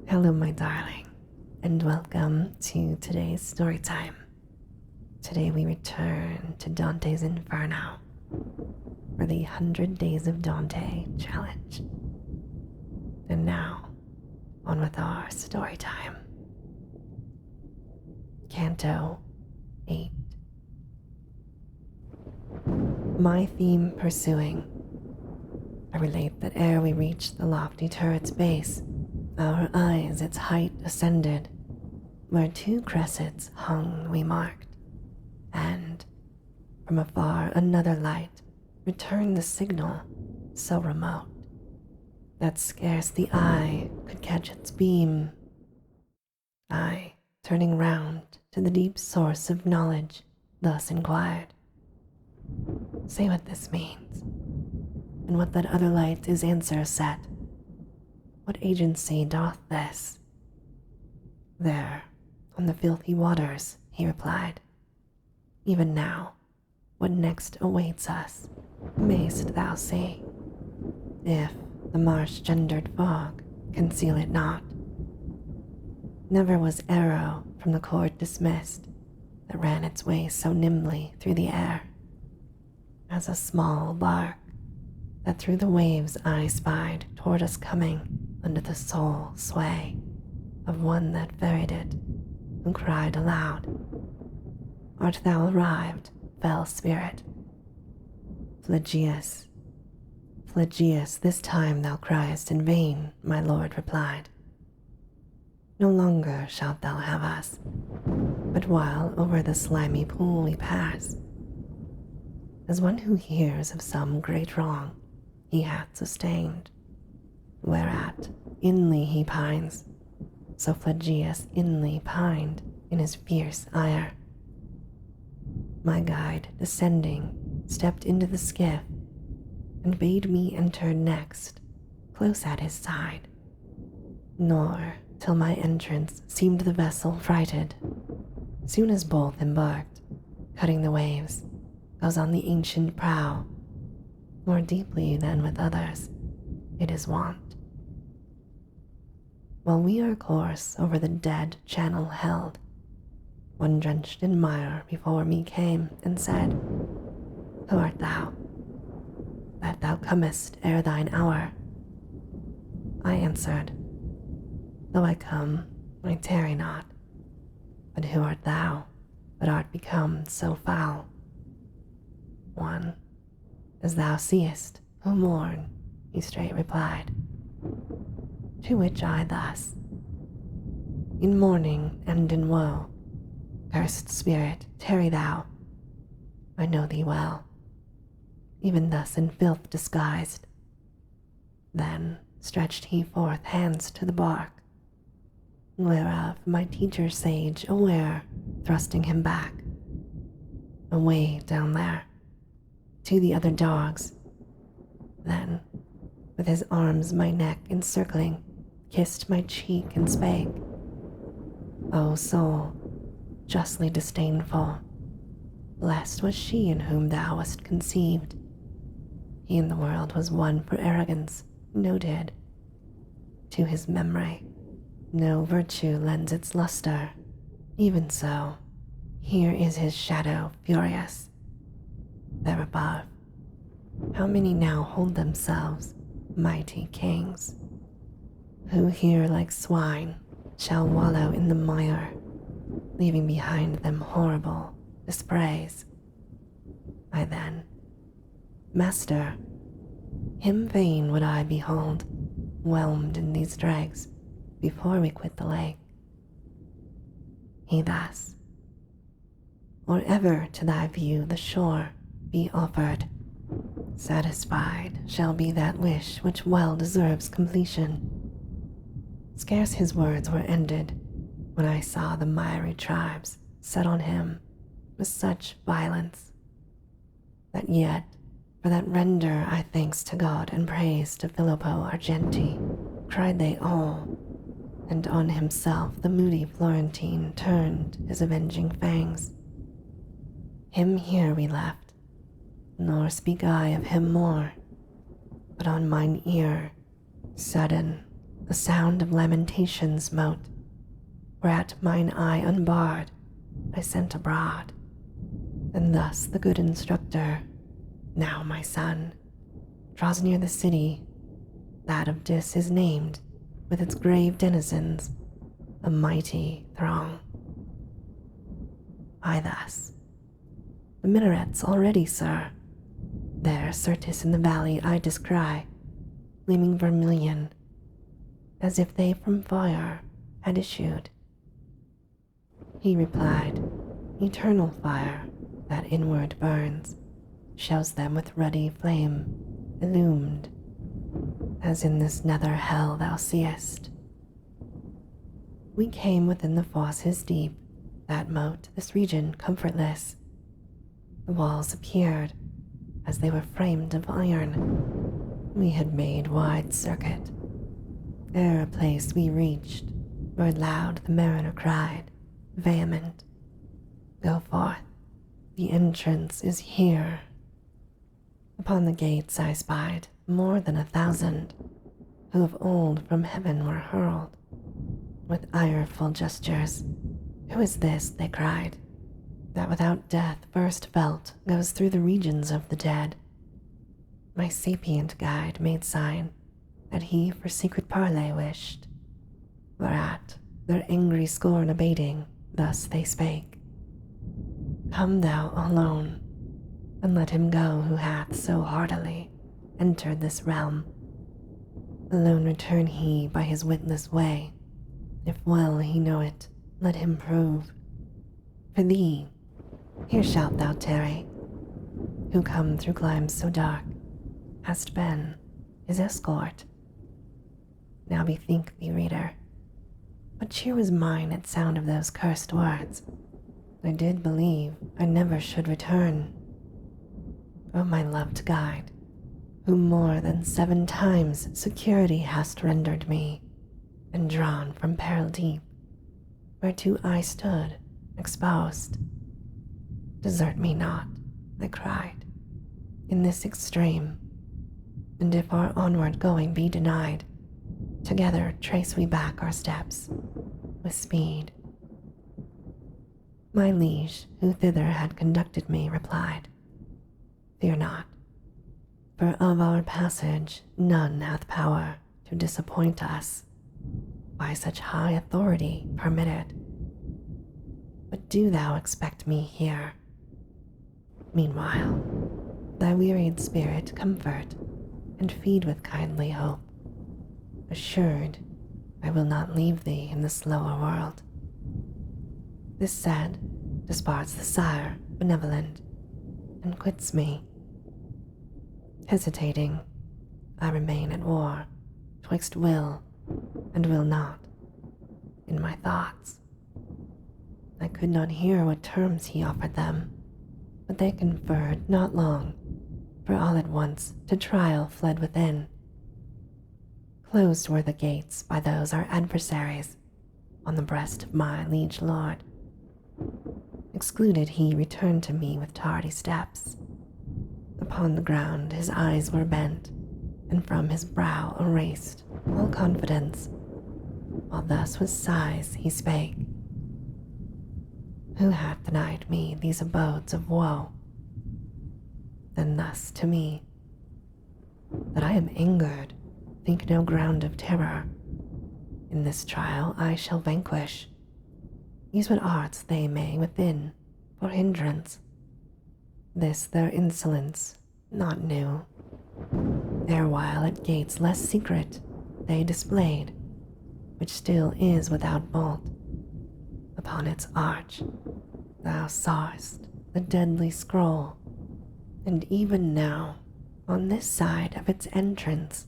Hello, my darling, and welcome to today's story time. Today we return to Dante's Inferno for the 100 Days of Dante challenge. And now, on with our story time. Canto 8. My theme pursuing, I relate that ere we reached the lofty turret's base, our eyes its height ascended, where two cressets hung we marked, and from afar another light returned the signal so remote that scarce the eye could catch its beam. I, turning round to the deep source of knowledge, thus inquired, "Say what this means, and what that other light is answer set. What agency doth this?" "There, on the filthy waters," he replied. "Even now, what next awaits us, mayst thou see, if the marsh-gendered fog conceal it not. Never was arrow from the cord dismissed that ran its way so nimbly through the air, as a small bark that through the waves I spied toward us coming under the sole sway of one that ferried it, who cried aloud, 'Art thou arrived, fell spirit?' Flagius, Flagius, this time thou criest in vain," my lord replied. "No longer shalt thou have us, but while over the slimy pool we pass, as one who hears of some great wrong he hath sustained, whereat inly he pines, so Flagius inly pined in his fierce ire. My guide, descending, stepped into the skiff, and bade me enter next, close at his side, nor till my entrance seemed the vessel frighted. Soon as both embarked, cutting the waves, goes on the ancient prow, more deeply than with others, it is wont. While we our course over the dead channel held, one drenched in mire before me came and said, 'Who art thou, that thou comest ere thine hour?' I answered, 'Though I come, I tarry not. But who art thou, that art become so foul?' 'One, as thou seest, who mourn,' he straight replied. To which I thus, 'In mourning and in woe, cursed spirit, tarry thou. I know thee well, even thus in filth disguised.' Then stretched he forth hands to the bark, whereof my teacher sage aware, thrusting him back, away down there, to the other dogs. Then, with his arms my neck encircling, kissed my cheek and spake, 'O soul, justly disdainful, blessed was she in whom thou wast conceived. He in the world was one for arrogance, noted. To his memory no virtue lends its luster. Even so, here is his shadow furious. There above, how many now hold themselves mighty kings, who here like swine shall wallow in the mire, leaving behind them horrible dispraise.' I then, 'Master, him fain would I behold, whelmed in these dregs, before we quit the lake.' He thus, 'Or ever to thy view the shore be offered, satisfied shall be that wish which well deserves completion.' Scarce his words were ended, when I saw the miry tribes set on him with such violence, that yet for that render I thanks to God and praise to Filippo Argenti, cried they all, and on himself the moody Florentine turned his avenging fangs. Him here we left, nor speak I of him more, but on mine ear sudden the sound of lamentation smote, whereat mine eye unbarred I sent abroad. And thus the good instructor, now my son, draws near the city, that of Dis is named, with its grave denizens, a mighty throng. I thus, the minarets already, sir, there certes in the valley I descry, gleaming vermilion, as if they from fire had issued. He replied, eternal fire that inward burns, shows them with ruddy flame, illumed, as in this nether hell thou seest. We came within the fosses deep, that moat this region comfortless. The walls appeared, as they were framed of iron. We had made wide circuit. Ere a place we reached, where loud the mariner cried, vehement, go forth, the entrance is here. Upon the gates I spied more than 1,000, who of old from heaven were hurled. With ireful gestures, who is this, they cried, that without death first felt goes through the regions of the dead? My sapient guide made sign that he for secret parley wished, whereat, their angry scorn abating, thus they spake, come thou alone, and let him go who hath so heartily entered this realm. Alone return he by his witless way, if well he know it, let him prove. For thee, here shalt thou tarry, who come through climes so dark, hast been his escort. Now bethink thee, reader, what cheer was mine at sound of those cursed words? I did believe I never should return. O my loved guide, who more than 7 times security hast rendered me, and drawn from peril deep, whereto I stood exposed. Desert me not, I cried, in this extreme, and if our onward going be denied, together trace we back our steps with speed. My liege, who thither had conducted me, replied, fear not, for of our passage none hath power to disappoint us, by such high authority permitted. But do thou expect me here. Meanwhile, thy wearied spirit comfort, and feed with kindly hope, assured I will not leave thee in the slower world. This said, disparts the sire, benevolent, and quits me. Hesitating, I remain at war, twixt will and will not, in my thoughts. I could not hear what terms he offered them, but they conferred not long, for all at once to trial fled within. Closed were the gates by those our adversaries, on the breast of my liege lord. Excluded he returned to me with tardy steps. Upon the ground his eyes were bent, and from his brow erased all confidence, while thus with sighs he spake, who hath denied me these abodes of woe? Then thus to me, that I am angered, think no ground of terror. In this trial I shall vanquish, use what arts they may within for hindrance. This their insolence, not new, erewhile at gates less secret they displayed, which still is without bolt. Upon its arch thou sawest the deadly scroll, and even now, on this side of its entrance,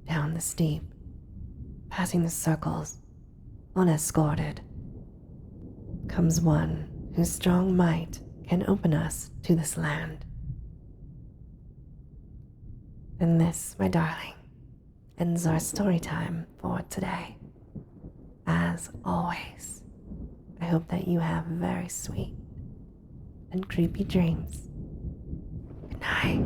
down the steep, passing the circles, unescorted, comes one whose strong might can open us to this land. And this, my darling, ends our story time for today. As always, I hope that you have very sweet and creepy dreams. Good night.